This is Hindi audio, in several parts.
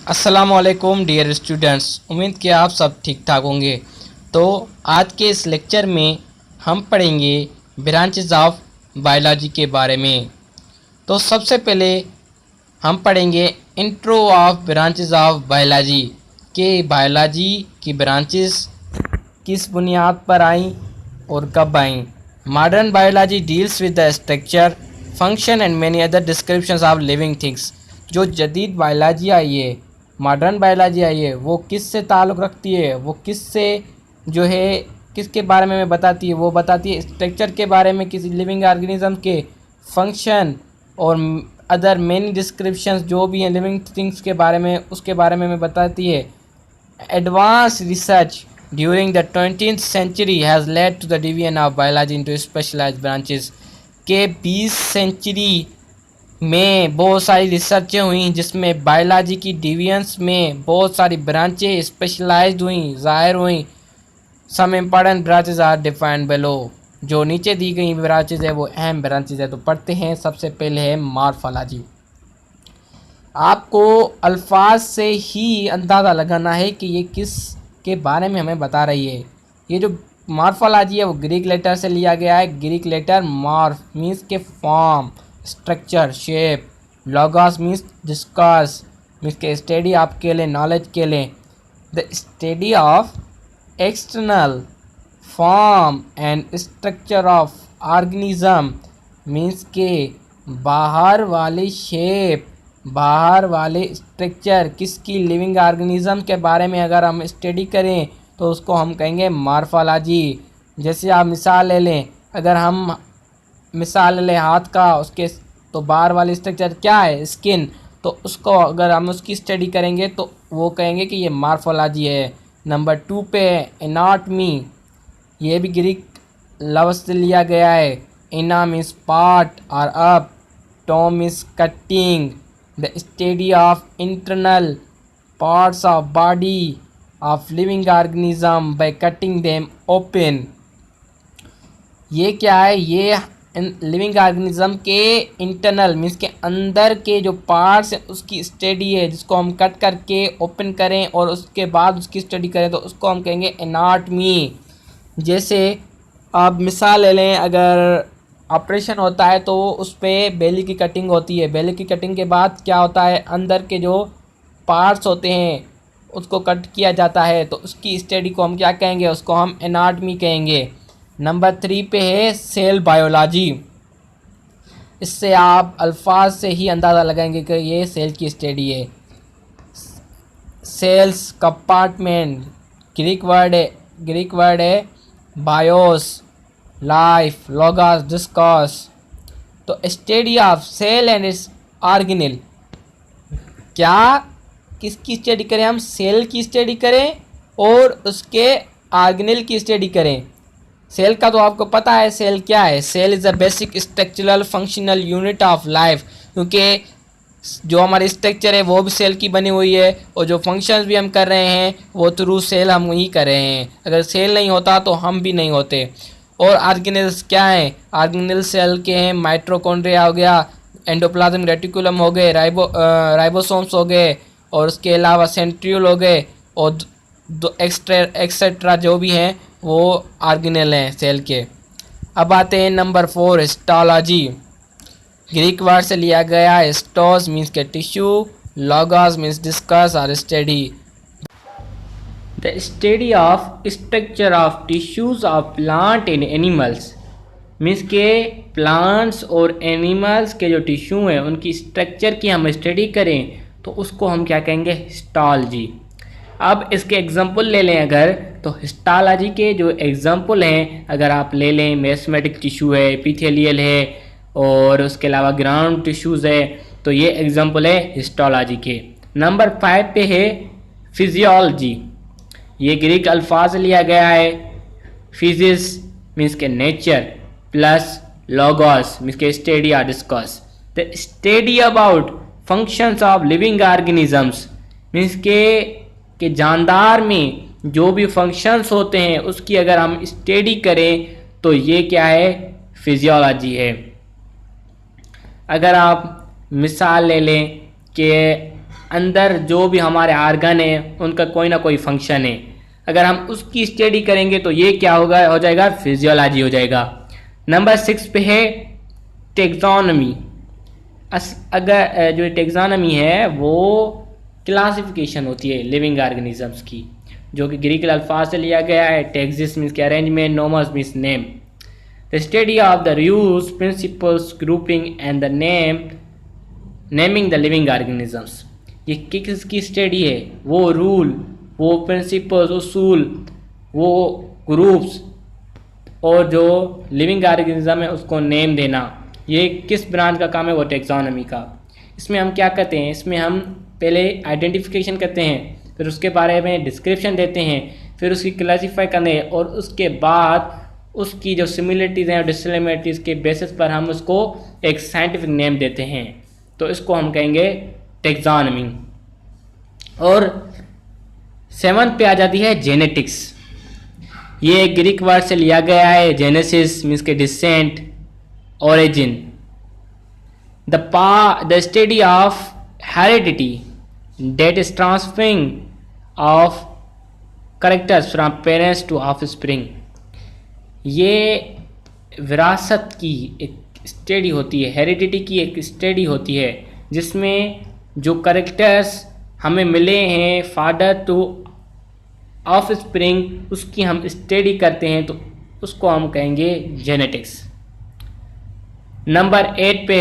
अस्सलामुअलैकुम डियर स्टूडेंट्स, उम्मीद कि आप सब ठीक ठाक होंगे। तो आज के इस लेक्चर में हम पढ़ेंगे ब्रांचेस ऑफ बायोलॉजी के बारे में। तो सबसे पहले हम पढ़ेंगे intro of branches of biology के बायोलॉजी की ब्रांचेस किस बुनियाद पर आईं और कब आईं। Modern biology deals with the structure, function and many other descriptions of living things. जो जदीद बायोलॉजी आई है, मॉडर्न बायोलॉजी आई है, वो किस से ताल्लुक़ रखती है, वो किस से जो है किसके बारे में बताती है, वो बताती है स्ट्रक्चर के बारे में, किसी लिविंग ऑर्गेनिज्म के फंक्शन और अदर मेनी डिस्क्रिप्शंस जो भी हैं लिविंग थिंग्स के बारे में, उसके बारे में बताती है। Advance research during the 20th century has led to the division of biology into specialised branches. के 20 सेंचुरी में बहुत सारी रिसर्चें हुई जिसमें बायोलॉजी की डिवीजन्स में बहुत सारी ब्रांचें स्पेशलाइज्ड हुई, ज़ाहिर हुई। Some important branches are defined below. जो नीचे दी गई ब्रांचेज है वो अहम ब्रांचेज है। तो पढ़ते हैं। सबसे पहले है मॉर्फोलॉजी। आपको अल्फाज से ही अंदाज़ा लगाना है कि ये किस के बारे में हमें बता रही है। ये जो मॉर्फोलॉजी है वो ग्रीक लेटर से लिया गया है। ग्रीक लेटर मॉर्फ मीन्स के form, structure, shape. Logos means discuss means के स्टडी ऑफ के लिए, नॉलेज के लिए। The study of external form and structure of organism means के बाहर वाले शेप, बाहर वाले स्ट्रक्चर किसकी, लिविंग ऑर्गेनिज्म के बारे में अगर हम स्टडी करें तो उसको हम कहेंगे मॉर्फोलॉजी। जैसे आप मिसाल ले लें, अगर हम मिसाल ले लें हाथ का, उसके तो बाहर वाली स्ट्रक्चर क्या है, स्किन, तो उसको अगर हम उसकी स्टडी करेंगे तो वो कहेंगे कि ये मॉर्फोलॉजी है। नंबर 2 पे है एनाटमी। ये भी ग्रीक लफ्ज़ से लिया गया है। इना मीन्स पार्ट और up, Tom means cutting. The study of internal parts of body of living organism by cutting them open. ये क्या है, ये लिविंग ऑर्गेनिज्म के इंटरनल मीन्स के अंदर के जो पार्ट्स हैं उसकी स्टडी है, जिसको हम कट करके ओपन करें और उसके बाद उसकी स्टडी करें तो उसको हम कहेंगे एनाटमी। जैसे आप मिसाल ले लें, अगर ऑपरेशन होता है तो उस पर बेली की कटिंग होती है। बेली की कटिंग के बाद क्या होता है, अंदर के जो पार्ट्स होते हैं उसको कट किया जाता है, तो उसकी स्टडी को हम क्या कहेंगे, उसको हम एनाटमी कहेंगे। नंबर 3 पे है सेल बायोलॉजी। इससे आप अल्फाज से ही अंदाज़ा लगाएंगे कि ये सेल की स्टडी है। सेल्स कंपार्टमेंट, ग्रीक वर्ड है बायोस, लाइफ, लोगस, डिस्कस। तो study of cell and its organelle, क्या किसकी स्टडी करें हम, सेल की स्टडी करें और उसके ऑर्गेनेल की स्टडी करें। सेल का तो आपको पता है सेल क्या है। Cell is a basic structural functional unit of life, क्योंकि जो हमारी स्ट्रक्चर है वो भी सेल की बनी हुई है और जो फंक्शंस भी हम कर रहे हैं वो थ्रू सेल हम ही कर रहे हैं। अगर सेल नहीं होता तो हम भी नहीं होते। और ऑर्गेनेल्स क्या हैं, ऑर्गेनेल सेल के हैं माइटोकॉन्ड्रिया हो गया, एंडोप्लाज्मिक रेटिकुलम हो गए, राइबोसोम्स हो गए, और उसके अलावा सेंट्रियोल हो गए, और एक्सेट्रा जो भी हैं वो ऑर्गेनेल हैं सेल के। अब आते हैं नंबर 4 हिस्टोलॉजी। ग्रीक वर्ड से लिया गया है। स्टोस मीन्स के टिश्यू, लॉगस मीन्स डिस्कस और study. The study of structure of tissues of plant and animals means के प्लांट्स और एनिमल्स के जो टिश्यू हैं उनकी स्ट्रक्चर की हम स्टडी करें तो उसको हम क्या कहेंगे, हिस्टोलॉजी। अब इसके एग्जांपल ले लें अगर, तो हिस्टोलॉजी के जो एग्जांपल हैं अगर आप ले लें, मेसेमेटिक टिश्यू है, एपिथेलियल है, और उसके अलावा ग्राउंड टिश्यूज़ है, तो ये एग्जांपल है हिस्टोलॉजी के। नंबर 5 पे है फिजियोलॉजी। ये ग्रीक अल्फाज लिया गया है। फिजिक्स मीन्स के नेचर, प्लस लोगोस मीन्स के स्टडी और discuss. The study about functions of living organisms means के जानदार में जो भी फंक्शंस होते हैं उसकी अगर हम स्टडी करें तो ये क्या है, फिजियोलॉजी है। अगर आप मिसाल ले लें कि अंदर जो भी हमारे आर्गन है उनका कोई ना कोई फंक्शन है, अगर हम उसकी स्टडी करेंगे तो ये क्या होगा, हो जाएगा फिजियोलॉजी हो जाएगा। नंबर 6 पे है टेक्सोनॉमी। अगर जो टेक्सोनॉमी है वो क्लासिफिकेशन होती है लिविंग ऑर्गेनिजम्स की, जो कि ग्रीक अल्फाज से लिया गया है। टेक्सिस मीन्स के arrangement, nomos means name. The study of the rules, principles, grouping and the naming the living organisms. ये किसकी स्टडी है, वो रूल, वो प्रिंसिपल्स, उसूल, वो ग्रुप्स और जो लिविंग ऑर्गेनिज्म है उसको नेम देना। ये किस ब्रांच का काम है, वो टेक्सोनॉमी का। इसमें हम क्या करते हैं, इसमें हम पहले आइडेंटिफिकेशन करते हैं, फिर उसके बारे में डिस्क्रिप्शन देते हैं, फिर उसकी क्लासीफाई करते हैं और उसके बाद उसकी जो सिमिलरिटीज़ हैं और डिसिमिलरिटीज़ के बेसिस पर हम उसको एक साइंटिफिक नेम देते हैं। तो इसको हम कहेंगे टेक्सोनॉमी। और 7 पे आ जाती है जेनेटिक्स। ये एक ग्रीक वर्ड से लिया गया है, जेनेसिस मीन्स के descent, origin. The study of heredity, that is transferring of characters from parents to offspring। ये विरासत की एक स्टडी होती है, हेरिडिटी की एक स्टडी होती है, जिसमें जो करेक्टर्स हमें मिले हैं फादर टू ऑफस्प्रिंग, उसकी हम स्टडी करते हैं, तो उसको हम कहेंगे जेनेटिक्स। नंबर 8 पे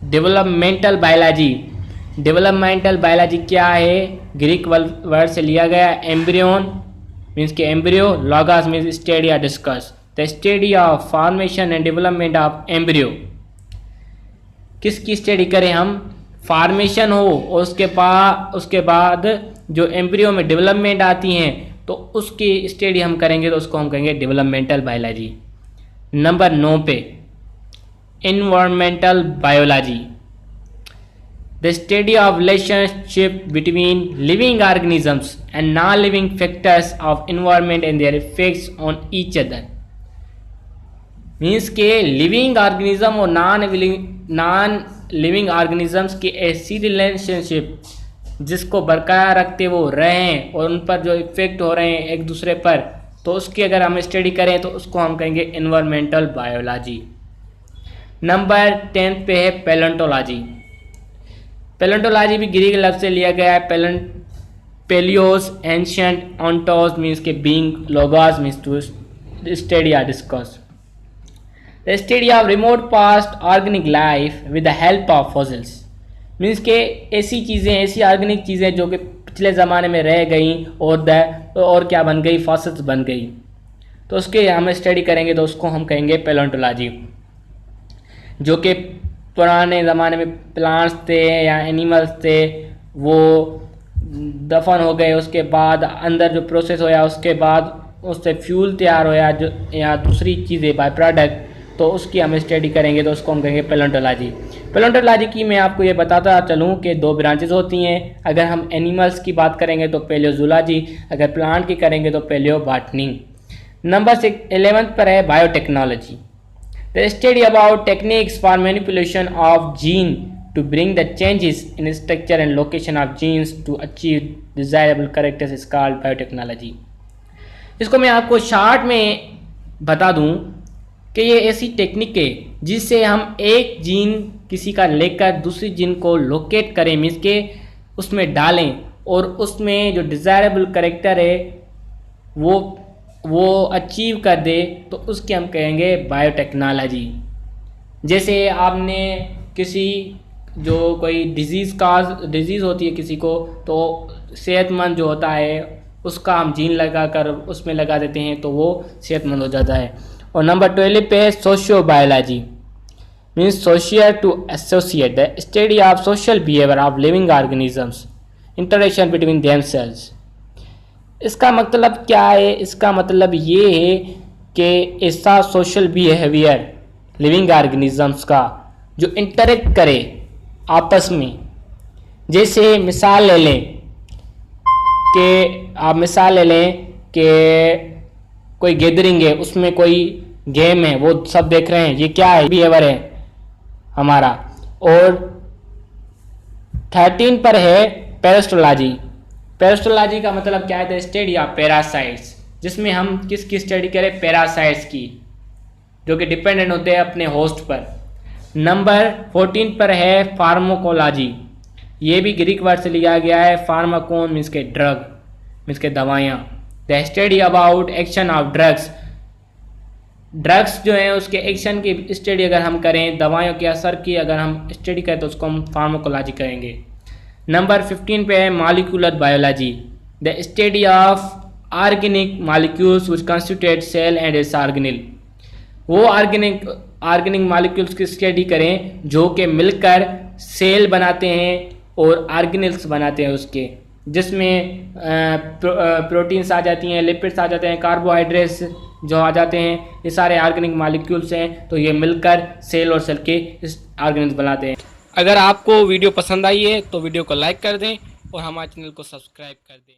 डेवलपमेंटल बायोलॉजी। डेवलपमेंटल बायोलॉजी क्या है, ग्रीक वर्ड से लिया गया। एम्ब्रियोन मीन्स के एम्ब्रियो, लॉगस मीन्स स्टडी या discuss, the study of formation and development of embryo. किसकी स्टडी करें हम, फॉर्मेशन हो और उसके बाद जो एम्ब्रियो में डेवलपमेंट आती हैं तो उसकी स्टडी हम करेंगे, तो उसको हम कहेंगे डेवलपमेंटल बायोलॉजी। नंबर 9 पे environmental biology. The study of relationship between living organisms and non-living factors of environment and their effects on each other। Means के लिविंग ऑर्गेनिज्म और नॉन लिविंग ऑर्गेनिजम्स की ऐसी रिलेशनशिप जिसको बरकरार रखते वो रहें और उन पर जो इफेक्ट हो रहे हैं एक दूसरे पर, तो उसकी अगर हम स्टडी करें तो उसको हम कहेंगे इन्वायरमेंटल बायोलॉजी। नंबर 10 पे है पैलेंटोलॉजी। पैलेंटोलॉजी भी ग्रीक लफ्ज़ से लिया गया है। पेलियोस, एंशियंट, ऑन्टोस मीन्स के being, logos means to study या discuss. The study of remote past organic life with the help of fossils. Means के ऐसी चीज़ें, ऐसी ऑर्गेनिक चीज़ें जो कि पिछले ज़माने में रह गई और क्या बन गई, फॉसिल्स बन गई, तो उसके हम स्टडी करेंगे तो उसको हम कहेंगे पैलेंटोलॉजी। जो कि पुराने ज़माने में प्लांट्स थे या एनिमल्स थे, वो दफन हो गए, उसके बाद अंदर जो प्रोसेस होया उसके बाद उससे फ्यूल तैयार होया जो या दूसरी चीज़ें बाय प्रोडक्ट, तो उसकी हम स्टडी करेंगे तो उसको हम कहेंगे पैलेंटोलॉजी। पैलेंटोलॉजी की मैं आपको ये बताता चलूँ कि 2 ब्रांचेस होती हैं। अगर हम एनिमल्स की बात करेंगे तो पैलियोजूलॉजी, अगर प्लांट की करेंगे तो पैलियोबॉटनी। नंबर 11 पर है biotechnology. The study about techniques for manipulation of gene to bring the changes in structure and location of genes to achieve desirable characters is called biotechnology। इसको मैं आपको शॉर्ट में बता दूं कि ये ऐसी टेक्निक है जिससे हम एक जीन किसी का लेकर दूसरी जीन को लोकेट करें, मीन्स के उसमें डालें और उसमें जो डिज़ायरेबल कैरेक्टर है वो अचीव कर दे, तो उसके हम कहेंगे बायोटेक्नोलॉजी। जैसे आपने किसी जो कोई डिजीज़ होती है किसी को, तो सेहतमंद जो होता है उसका हम जीन लगा कर उसमें लगा देते हैं तो वो सेहतमंद हो जाता है। और नंबर 12 पे socio biology means social to associate the study of social behaviour of living organisms, interaction between themselves. इसका मतलब क्या है, इसका मतलब ये है कि ऐसा सोशल बिहेवियर लिविंग ऑर्गेनिजम्स का जो इंटरेक्ट करे आपस में। जैसे मिसाल ले लें कि कोई गैदरिंग है, उसमें कोई गेम है, वो सब देख रहे हैं, ये क्या है, बिहेवियर है हमारा। और 13 पर है पेरिस्टोलॉजी। पेरिस्टोलॉजी का मतलब क्या है? द स्टडी ऑफ पैरासाइट्स, जिसमें हम किसकी स्टडी करें? पैरासाइट्स की, जो कि डिपेंडेंट होते हैं अपने होस्ट पर। नंबर 14 पर है फार्माकोलॉजी। ये भी ग्रीक वर्ड से लिया गया है। फार्माकोन मीन्स के ड्रग, मीन्स के दवाइयाँ। The study about action of drugs, drugs जो है उसके एक्शन की स्टडी अगर हम करें, दवाइयों के असर की अगर हम स्टडी करें तो उसको हम फार्माकोलॉजी कहेंगे। नंबर 15 पे है molecular biology. The study of organic molecules which constitute cell and its organelle, वो ऑर्गेनिक मॉलिक्यूल्स की स्टडी करें जो कि मिलकर सेल बनाते हैं और ऑर्गेनेल्स बनाते हैं उसके, जिसमें प्रोटीन्स आ जाती हैं, लिपिड्स आ जाते हैं, कार्बोहाइड्रेट्स जो आ जाते हैं, ये सारे ऑर्गेनिक मॉलिक्यूल्स हैं। तो ये मिलकर सेल और सेल के इस ऑर्गेनेल्स बनाते हैं। अगर आपको वीडियो पसंद आई है तो वीडियो को लाइक कर दें और हमारे चैनल को सब्सक्राइब कर दें।